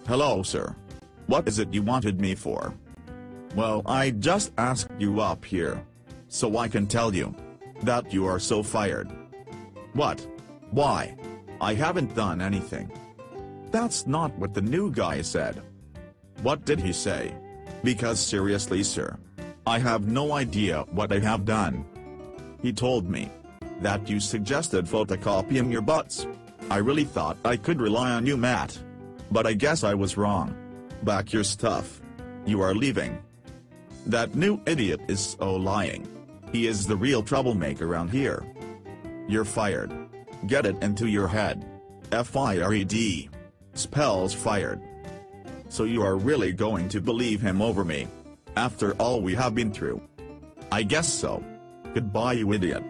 Hello sir. What is it you wanted me for? Well, I just asked you up here, so I can tell you that you are so fired. What? Why? I haven't done anything. That's not what the new guy said. What did he say? Because seriously sir, I have no idea what I have done. He told me that you suggested photocopying your butts. I really thought I could rely on you, Matt. But I guess I was wrong. Back your stuff. You are leaving. That new idiot is so lying. He is the real troublemaker around here. You're fired. Get it into your head. F-I-R-E-D. Spells fired. So you are really going to believe him over me? After all we have been through? I guess so. Goodbye, you idiot.